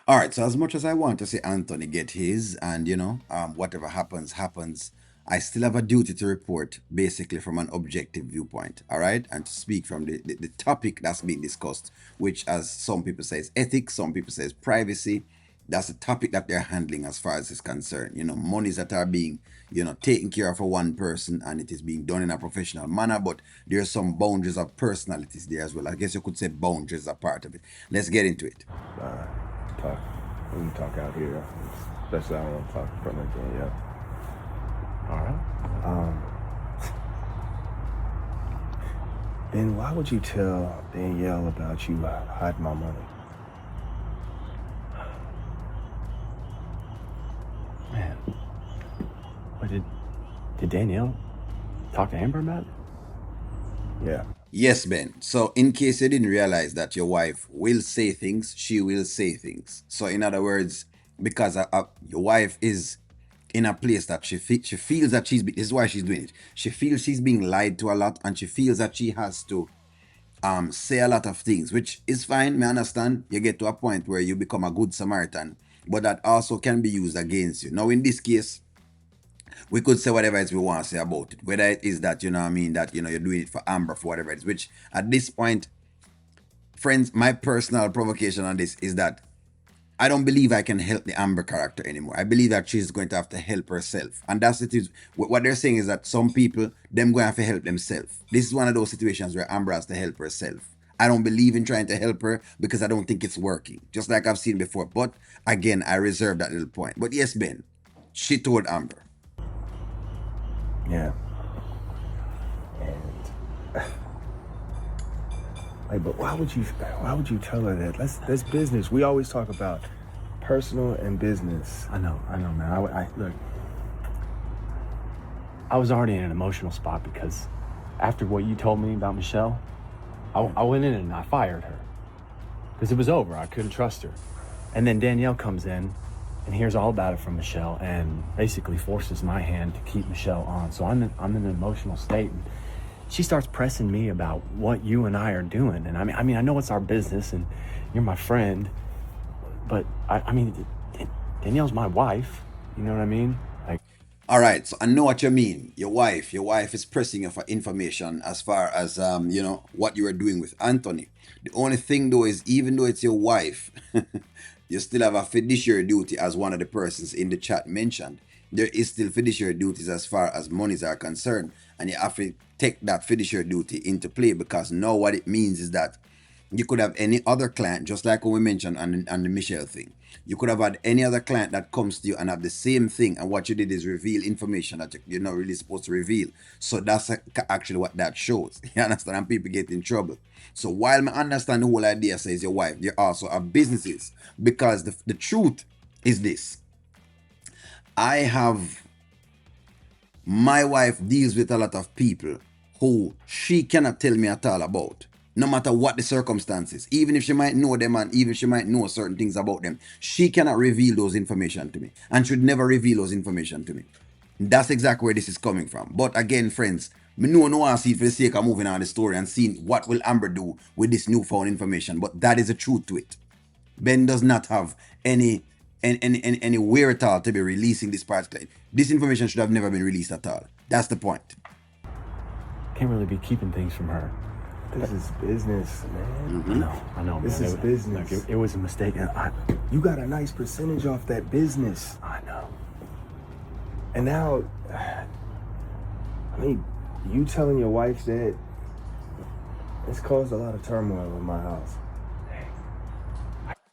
All right, so as much as I want to see Anthony get his, and whatever happens, happens, I still have a duty to report basically from an objective viewpoint, all right? And to speak from the topic that's being discussed, which, as some people say, is ethics, some people say is privacy. That's a topic that they're handling as far as is concerned. Monies that are being, taken care of for one person, and it is being done in a professional manner, but there are some boundaries of personalities there as well. I guess you could say boundaries are part of it. Let's get into it. Talk. We can talk out here, especially I don't want to talk in front of Danielle. All right. Then why would you tell Danielle about you hiding my money? Man. What did Danielle talk to Amber about it? Yeah. Yes, Ben. So, in case you didn't realize that your wife will say things, she will say things. So, in other words, because your wife is in a place that she feels that this is why she's doing it. She feels she's being lied to a lot, and she feels that she has to say a lot of things, which is fine. Me understand. You get to a point where you become a good Samaritan, but that also can be used against you. Now, in this case, we could say whatever it is we want to say about it. Whether it is that, that, you're doing it for Amber, for whatever it is, which at this point, friends, my personal provocation on this is that I don't believe I can help the Amber character anymore. I believe that she's going to have to help herself. And that's it is what they're saying is that some people, them going to have to help themselves. This is one of those situations where Amber has to help herself. I don't believe in trying to help her because I don't think it's working. Just like I've seen before. But again, I reserve that little point. But yes, Ben, she told Amber. Yeah. And but why would you tell her that? That's business. We always talk about personal and business. I know, man. I look. I was already in an emotional spot because after what you told me about Michelle, I went in and I fired her because it was over. I couldn't trust her. And then Danielle comes in and hears all about it from Michelle and basically forces my hand to keep Michelle on. So I'm in an emotional state. And she starts pressing me about what you and I are doing. And I mean, I know it's our business and you're my friend, but I mean, Danielle's my wife. You know what I mean? Like, All right, so I know what you mean. Your wife is pressing you for information as far as what you are doing with Anthony. The only thing though is, even though it's your wife, you still have a fiduciary duty, as one of the persons in the chat mentioned. There is still fiduciary duties as far as monies are concerned, and you have to take that fiduciary duty into play, because now what it means is that you could have any other client, just like what we mentioned on the Michelle thing. You could have had any other client that comes to you and have the same thing, and what you did is reveal information that you're not really supposed to reveal. So that's actually what that shows. You understand? And people get in trouble. So while I understand the whole idea says your wife, there also are businesses, because the truth is this. I have My wife deals with a lot of people who she cannot tell me at all about, no matter what the circumstances. Even if she might know them, and even if she might know certain things about them, she cannot reveal those information to me, and should never reveal those information to me. That's exactly where this is coming from. But again, friends, me no one see it for the sake of moving on the story and seeing what will Amber do with this newfound information. But that is the truth to it. Ben does not have any wherewithal to be releasing this particular. This information should have never been released at all. That's the point. can't really be keeping things from her. This is business, man. I know, man. This is business. Look, it was a mistake. You got a nice percentage off that business. I know. And now, I mean, you telling your wife that, it's caused a lot of turmoil in my house.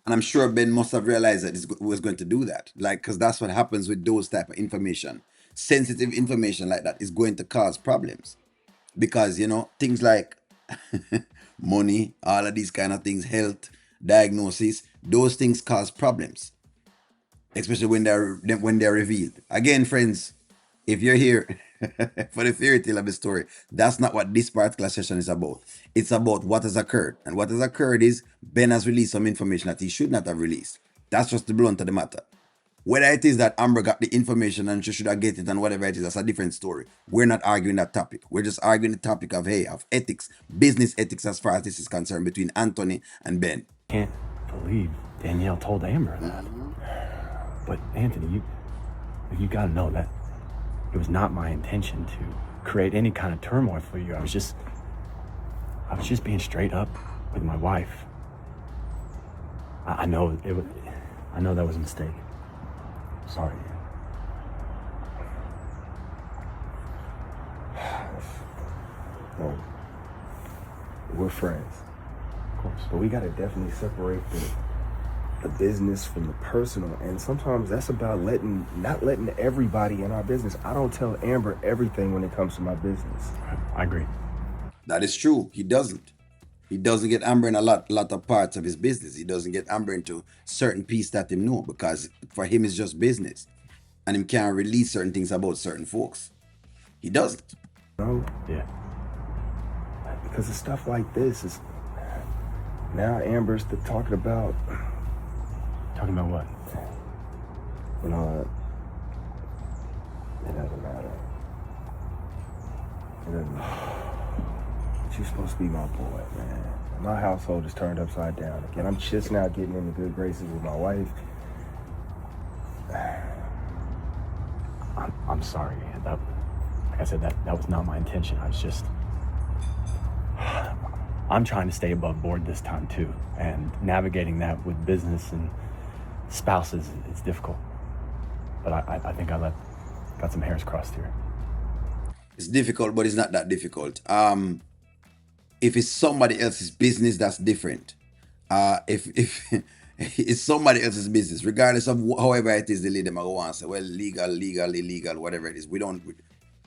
And I'm sure Ben must have realized that he was going to do that. Like, because that's what happens with those type of information. Sensitive information like that is going to cause problems. Because, things like money, all of these kind of things, health, diagnosis, those things cause problems. Especially when they're revealed. Again, friends, if you're here for the fairy tale of the story, that's not what this particular session is about. It's about what has occurred. And what has occurred is Ben has released some information that he should not have released. That's just the blunt of the matter. Whether it is that Amber got the information and she should have get it and whatever it is, that's a different story. We're not arguing that topic. We're just arguing the topic of ethics, business ethics as far as this is concerned between Anthony and Ben. Can't believe Danielle told Amber that. But Anthony, you gotta know that it was not my intention to create any kind of turmoil for you. I was just being straight up with my wife. I know I know that was a mistake. Sorry. No, we're friends. Of course. But we gotta definitely separate the business from the personal. And sometimes that's about not letting everybody in our business. I don't tell Amber everything when it comes to my business. I agree. That is true. He doesn't. He doesn't get Amber in a lot of parts of his business. He doesn't get Amber into certain piece that him know, because for him it's just business. And him can't release certain things about certain folks. He doesn't. No, Yeah. because of stuff like this is now Amber's talking about, Talking about what? you know, it doesn't matter. It doesn't matter. She's supposed to be my boy, man. My household is turned upside down again. I'm just now getting into good graces with my wife. I'm sorry, man. Like I said, that was not my intention. I was just... I'm trying to stay above board this time too, and navigating that with business and spouses, it's difficult. But I think got some hairs crossed here. It's difficult, but it's not that difficult. If it's somebody else's business, that's different. If it's somebody else's business, regardless of however it is, the lady might go and say, well, legal, illegal, whatever it is.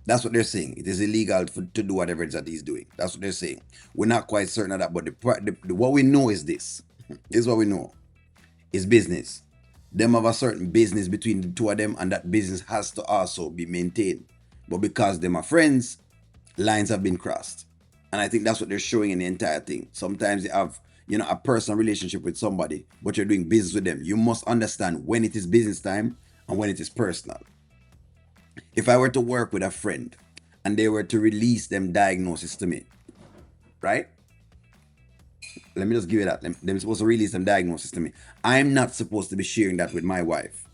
That's what they're saying. It is illegal to do whatever it is that he's doing. That's what they're saying. We're not quite certain of that, but what we know is this. This is what we know. It's business. Them have a certain business between the two of them, and that business has to also be maintained. But because them are friends, lines have been crossed. And I think that's what they're showing in the entire thing. Sometimes you have, a personal relationship with somebody, but you're doing business with them. You must understand when it is business time and when it is personal. If I were to work with a friend and they were to release them diagnosis to me, right? Let me just give you that. They're supposed to release them diagnosis to me. I'm not supposed to be sharing that with my wife,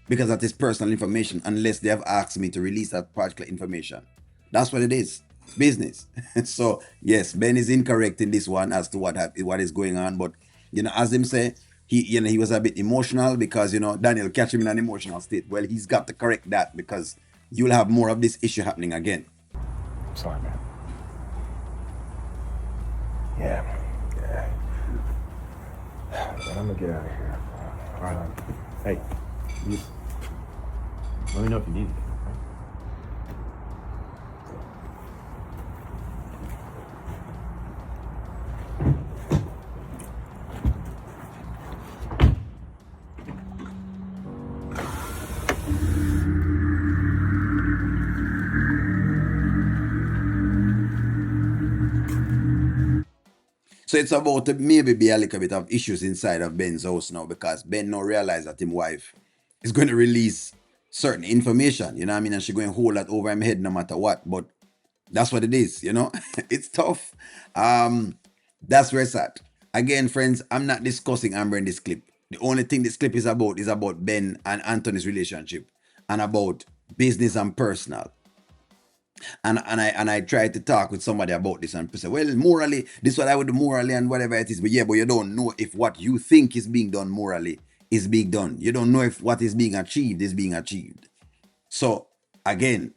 because that is personal information, unless they have asked me to release that particular information. That's what it is. Business. So yes, Ben is incorrect in this one as to what is going on. But as him say, he was a bit emotional because Daniel catch him in an emotional state. Well, he's got to correct that, because you'll have more of this issue happening again. I'm sorry, man. Yeah. But I'm gonna get out of here. All right. Hey, let me know if you need it. So it's about to maybe be a little bit of issues inside of Ben's house now, because Ben now realize that his wife is going to release certain information, you know what I mean? And she's going to hold that over his head no matter what. But that's what it is, It's tough. That's where it's at. Again, friends, I'm not discussing Amber in this clip. The only thing this clip is about Ben and Anthony's relationship, and about business and personal. And I tried to talk with somebody about this, and say, well, morally, this is what I would do morally and whatever it is. But you don't know if what you think is being done morally is being done. You don't know if what is being achieved is being achieved. So again,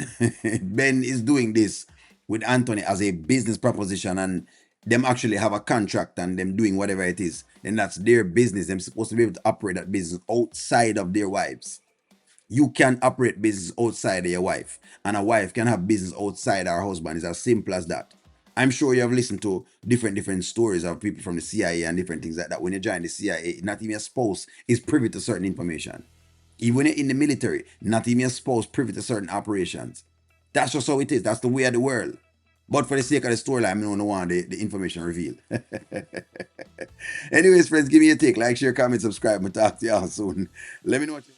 Ben is doing this with Anthony as a business proposition, and them actually have a contract and them doing whatever it is. Then that's their business. They're supposed to be able to operate that business outside of their wives. You can operate business outside of your wife, and a wife can have business outside her husband. It's as simple as that. I'm sure you have listened to different stories of people from the CIA and different things like that. When you join the CIA, not even your spouse is privy to certain information. Even when you're in the military, not even your spouse privy to certain operations. That's just how it is. That's the way of the world. But for the sake of the storyline, I don't want the information revealed. Anyways, friends, give me a take. Like, share, comment, subscribe, and talk to y'all soon. Let me know what you